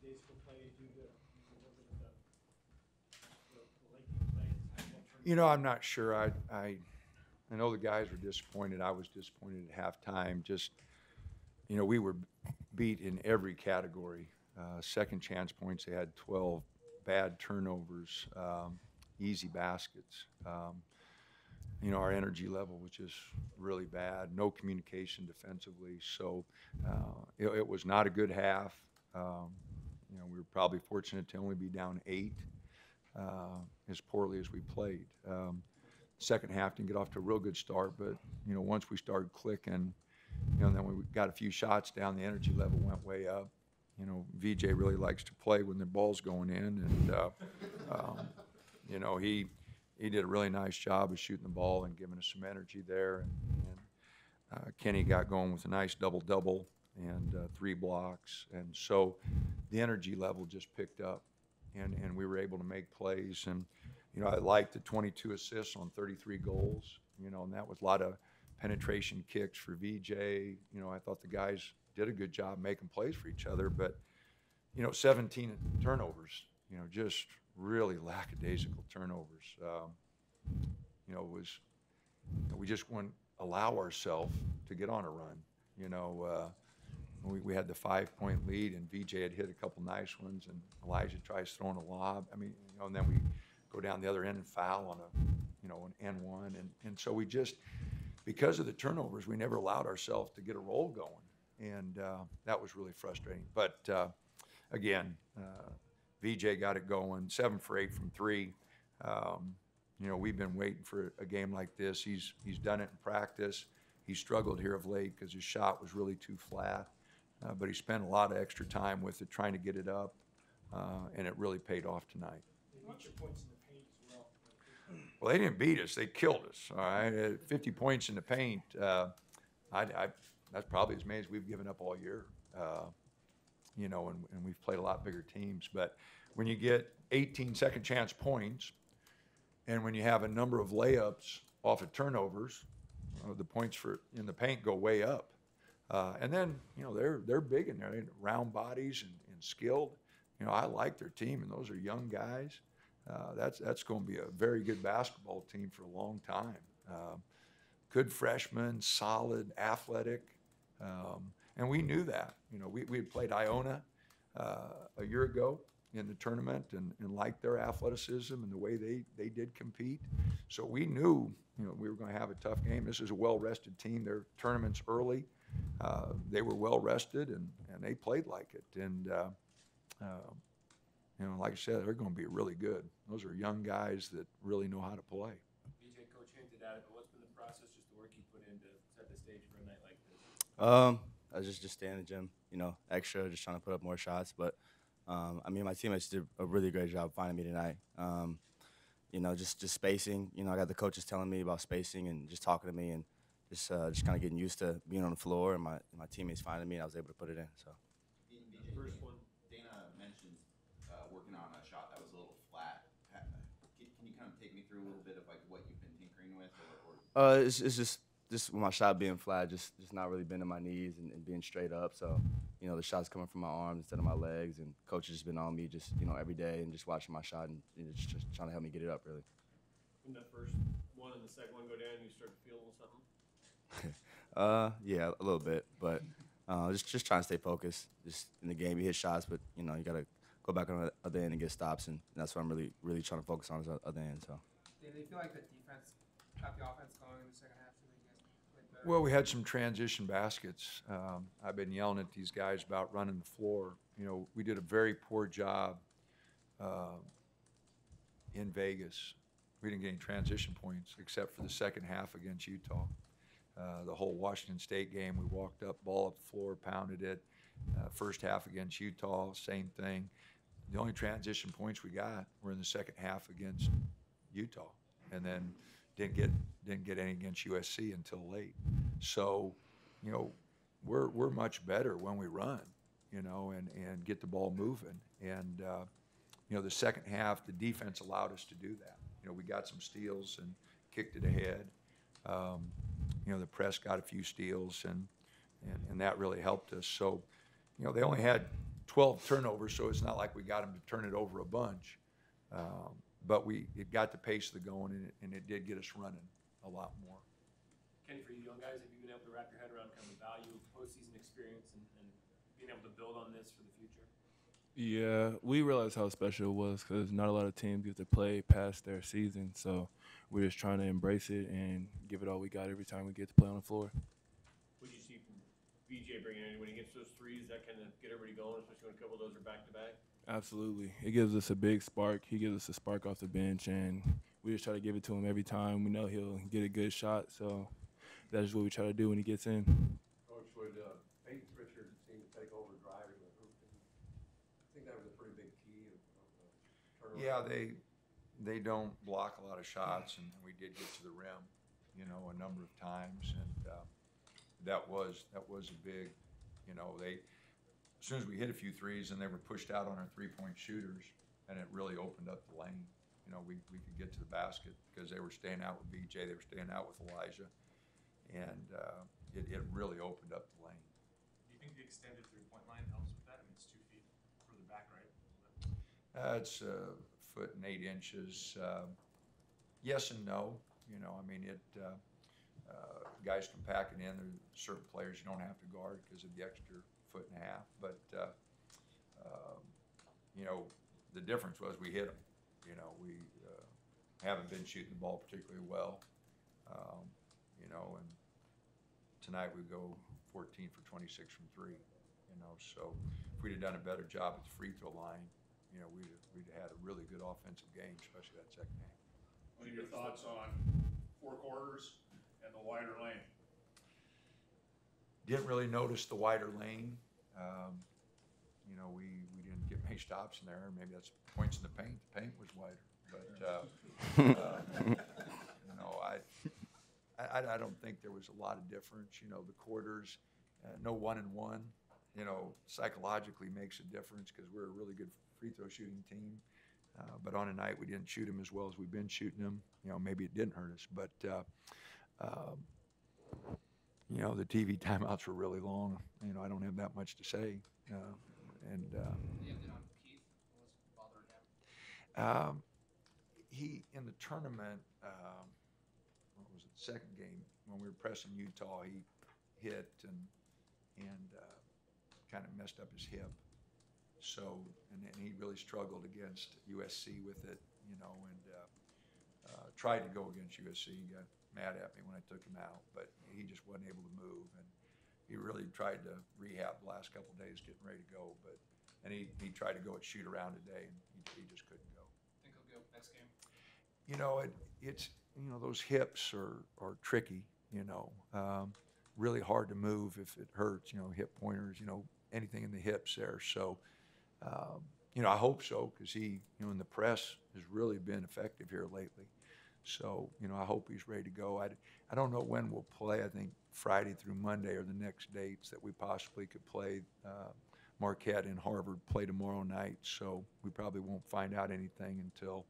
lackadaisical play due to, was it the lengthy play? I'm not sure. I know the guys were disappointed. I was disappointed at halftime. Just, we were beat in every category. Second chance points, they had 12 bad turnovers, easy baskets. Our energy level was just really bad. No communication defensively. So it was not a good half. We were probably fortunate to only be down 8 as poorly as we played. Second half didn't get off to a real good start, but once we started clicking, then we got a few shots down, the energy level went way up. VJ really likes to play when the ball's going in, and he did a really nice job of shooting the ball and giving us some energy there. And Kenny got going with a nice double-double and 3 blocks, and so the energy level just picked up, and we were able to make plays. And I liked the 22 assists on 33 goals, and that was a lot of penetration kicks for VJ. I thought the guys did a good job making plays for each other, but 17 turnovers, just really lackadaisical turnovers. We just wouldn't allow ourselves to get on a run. We had the 5-point lead, and VJ had hit a couple nice ones, and Elijah tries throwing a lob. And then we go down the other end and foul on an N1, and so we just, because of the turnovers, we never allowed ourselves to get a roll going, and that was really frustrating. But again, VJ got it going, 7 for 8 from 3. We've been waiting for a game like this. He's done it in practice. He struggled here of late because his shot was really too flat, but he spent a lot of extra time with it, trying to get it up, and it really paid off tonight. They beat your points in the paint as well. Well, they didn't beat us; they killed us. All right, 50 points in the paint. That's probably as many as we've given up all year. And we've played a lot bigger teams. But when you get 18 second chance points, and when you have a number of layups off of turnovers, the points in the paint go way up. And then they're big in there, they're round bodies and skilled. I like their team, and those are young guys. That's going to be a very good basketball team for a long time. Good freshmen, solid, athletic, and we knew that. We had played Iona a year ago in the tournament and liked their athleticism and the way they did compete. So we knew we were going to have a tough game. This is a well-rested team. Their tournament's early. They were well-rested, and they played like it. And like I said, they're going to be really good. Those are young guys that really know how to play. BJ, Coach hinted at it, but what's been the process, just the work you put in to set the stage for a night like this? I was just staying in the gym, extra, just trying to put up more shots. But, my teammates did a really great job finding me tonight. Just spacing. I got the coaches telling me about spacing and just talking to me and just kind of getting used to being on the floor, and my teammates finding me, and I was able to put it in. So. BJ, first one, Dana mentioned working on a shot that was a little flat. Can you kind of take me through a little bit of like what you've been tinkering with? It's just with my shot being flat, just not really bending my knees and being straight up. So, the shot's coming from my arms instead of my legs, and coach has just been on me just, every day and just watching my shot and just trying to help me get it up, really. When the first one and the second one go down, you start to feel a little something? Yeah, a little bit, but just trying to stay focused. Just in the game, you hit shots, but, you got to go back on the other end and get stops, and that's what I'm really, really trying to focus on is the other end. So. Did they feel like the defense got the offense going in the second half? Well, we had some transition baskets. I've been yelling at these guys about running the floor. We did a very poor job in Vegas. We didn't get any transition points except for the second half against Utah. The whole Washington State game, we walked up, ball up the floor, pounded it. First half against Utah, same thing. The only transition points we got were in the second half against Utah, and then didn't get any against USC until late. So, we're much better when we run, and get the ball moving. And the second half, the defense allowed us to do that. We got some steals and kicked it ahead. The press got a few steals, and that really helped us. So, they only had 12 turnovers, so it's not like we got them to turn it over a bunch. But it got the pace of the going, and it did get us running a lot more. Kenny, for you young guys, have you been able to wrap your head around kind of the value of postseason experience and being able to build on this for the future? Yeah, we realized how special it was because not a lot of teams get to play past their season. So we're just trying to embrace it and give it all we got every time we get to play on the floor. What do you see from BJ bringing in when he gets those threes? That kind of get everybody going, especially when a couple of those are back to back. Absolutely. It gives us a big spark. He gives us a spark off the bench, and we just try to give it to him every time. We know he'll get a good shot, so that's what we try to do when he gets in. Coach, would Peyton Pritchard seem to take over driving the hoop? I think that was a pretty big key of the turnaround. Yeah, they don't block a lot of shots, and we did get to the rim, a number of times, and that was a big, as soon as we hit a few threes and they were pushed out on our three-point shooters, and it really opened up the lane. We could get to the basket because they were staying out with BJ, they were staying out with Elijah, and it really opened up the lane. Do you think the extended three-point line helps with that? I mean, it's 2 feet further back, right? It's a foot and 8 inches. Yes and no. Guys can pack it in. There's certain players you don't have to guard because of the extra foot and a half. But the difference was we hit them. We haven't been shooting the ball particularly well. And tonight we go 14 for 26 from 3. So if we'd have done a better job at the free throw line, we'd have had a really good offensive game, especially that second half. What are your thoughts on 4 quarters and the wider lane? Didn't really notice the wider lane. We didn't get many stops in there. Maybe that's points in the paint. The paint was wider, but I don't think there was a lot of difference. The quarters, no 1-and-1. Psychologically makes a difference because we're a really good free throw shooting team. But on a night we didn't shoot them as well as we've been shooting them. Maybe it didn't hurt us, but the TV timeouts were really long. I don't have that much to say. He in the tournament, what was it, the second game when we were pressing Utah, he hit and kind of messed up his hip. So, and he really struggled against USC with it, and tried to go against USC. He got mad at me when I took him out, but he just wasn't able to move, and he really tried to rehab the last couple of days, getting ready to go. And he tried to go at shoot around today, and he just couldn't go. Think he'll go next game? It's those hips are tricky. Really hard to move if it hurts. Hip pointers. Anything in the hips there. So. I hope so because he, in the press has really been effective here lately. So, I hope he's ready to go. I don't know when we'll play. I think Friday through Monday are the next dates that we possibly could play. Marquette and Harvard play tomorrow night, so we probably won't find out anything until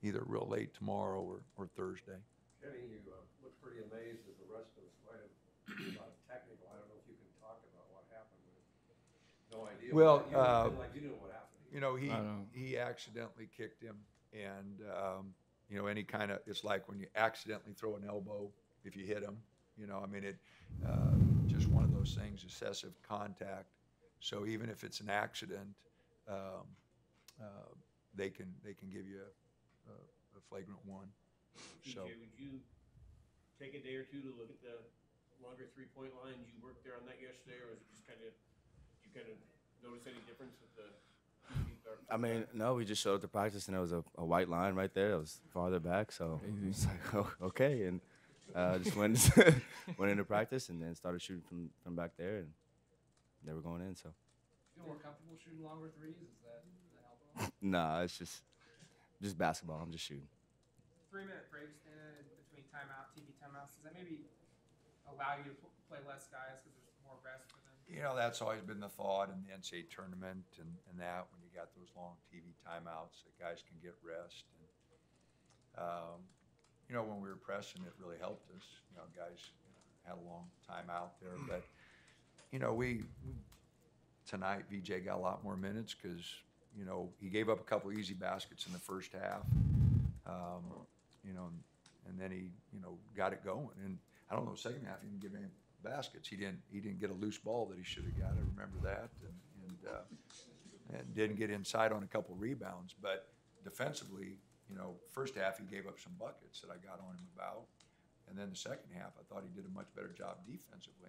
either real late tomorrow or Thursday. Kenny, you look pretty amazed as the rest of us might have about technical. I don't know if you can talk about what happened. No idea. Well, you know what happened. He accidentally kicked him, and any kind of, it's like when you accidentally throw an elbow if you hit him. Just one of those things, excessive contact. So even if it's an accident, they can give you a flagrant one. TJ, would you take a day or two to look at the longer three-point line? Did you work there on that yesterday, or was it just kind of notice any difference with the? I mean, no, we just showed up to practice and there was a white line right there. It was farther back, so it's like, oh, okay, and just went into practice and then started shooting from back there, and they were going in. So. Feel more comfortable shooting longer threes? Does that help at all? Nah, it's just basketball. I'm just shooting. 3-minute breaks in between TV timeouts. Does that maybe allow you to play less guys because there's more rest for them? That's always been the thought in the NCAA tournament and that when you got those long TV timeouts that guys can get rest. And, when we were pressing, it really helped us. Guys had a long time out there. But, tonight, VJ got a lot more minutes because, you know, he gave up a couple easy baskets in the first half. You know, and then he, you know, got it going. And I don't know, second half he didn't give any baskets. He didn't get a loose ball that he should have got. I remember that. And didn't get inside on a couple rebounds. But defensively, you know, first half he gave up some buckets that I got on him about. And then the second half, I thought he did a much better job defensively.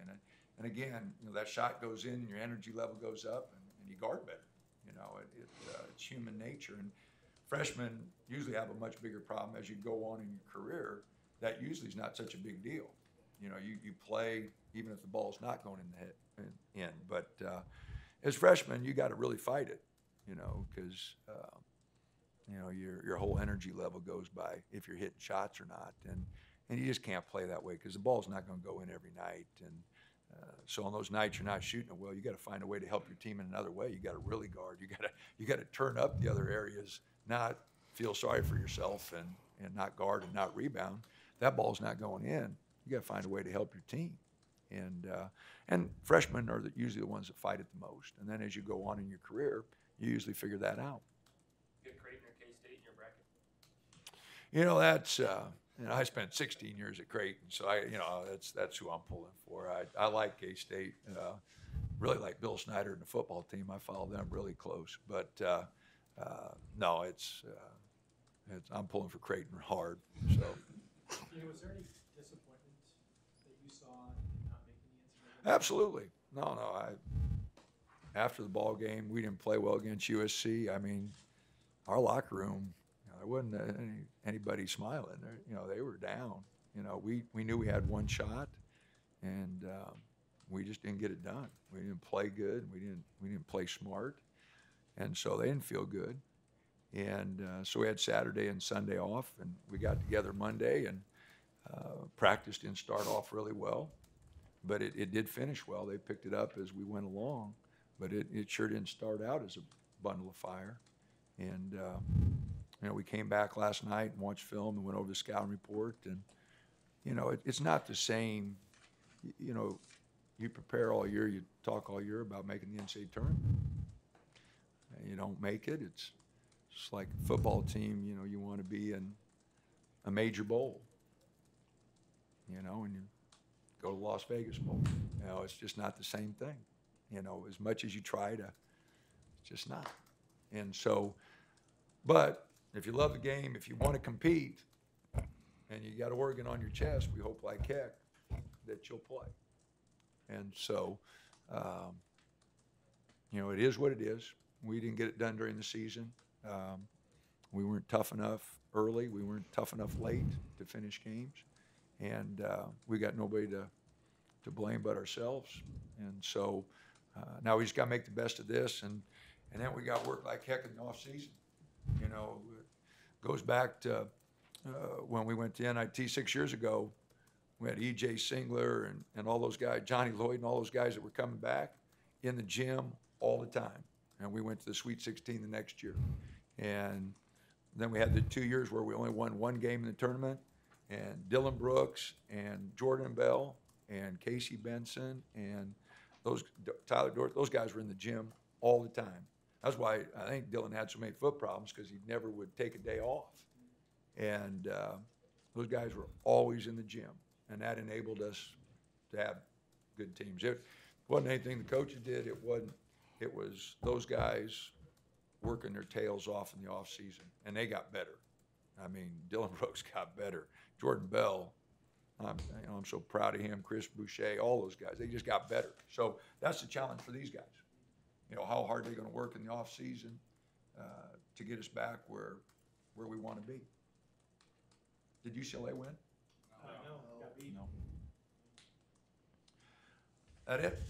And again, you know, that shot goes in and your energy level goes up and you guard better. You know, it's human nature. And freshmen usually have a much bigger problem as you go on in your career. That usually is not such a big deal. You know, you play even if the ball's not going in the head. But as freshmen, you got to really fight it, you know, because you know, your whole energy level goes by if you're hitting shots or not. And you just can't play that way because the ball's not going to go in every night. And so on those nights you're not shooting it well, you got to find a way to help your team in another way. You got to really guard. You got to turn up the other areas, not feel sorry for yourself and not guard and not rebound. That ball's not going in. You got to find a way to help your team. And freshmen are usually the ones that fight it the most. And then as you go on in your career, you usually figure that out. Get Creighton or K-State in your bracket? You know, that's you know, I spent 16 years at Creighton, so you know, that's who I'm pulling for. I like K-State. Really like Bill Snyder and the football team. I follow them really close. But no, I'm pulling for Creighton hard. So. You know, was there any disappointment that you saw in not making the NCAA? Absolutely. No. After the ball game, we didn't play well against USC. I mean, our locker room, you know, there wasn't anybody smiling. You know, they were down. You know, we knew we had one shot, and we just didn't get it done. We didn't play good. We didn't play smart, and so they didn't feel good. And so we had Saturday and Sunday off, and we got together Monday and practice didn't start off really well, but it did finish well. They picked it up as we went along, but it sure didn't start out as a bundle of fire. And you know, we came back last night and watched film and went over the scouting report, and you know, it's not the same. You know, you prepare all year, you talk all year about making the NCAA tournament. And you don't make it, it's just like a football team. You know, you want to be in a major bowl. You know, and you go to Las Vegas Bowl. You know, it's just not the same thing. You know, as much as you try to, it's just not. And so, but if you love the game, if you want to compete, and you got Oregon on your chest, we hope like heck that you'll play. And so, you know, it is what it is. We didn't get it done during the season. We weren't tough enough early. We weren't tough enough late to finish games. And we got nobody to blame but ourselves. And so now we just got to make the best of this. And then we got work like heck in the off season. You know, it goes back to when we went to NIT 6 years ago. We had E.J. Singler and all those guys, Johnny Lloyd and all those guys that were coming back in the gym all the time. And we went to the Sweet 16 the next year. And then we had the 2 years where we only won one game in the tournament. And Dylan Brooks and Jordan Bell and Casey Benson and Tyler Dorth, those guys were in the gym all the time. That's why I think Dylan had so many foot problems, because he never would take a day off. And those guys were always in the gym. And that enabled us to have good teams. It wasn't anything the coaches did. It was those guys working their tails off in the off season, and they got better. I mean, Dylan Brooks got better. Jordan Bell, I'm so proud of him. Chris Boucher, all those guys, they just got better. So that's the challenge for these guys. You know, how hard they're going to work in the off season to get us back where we want to be. Did UCLA win? No, got beat. No. That it?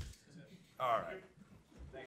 All right.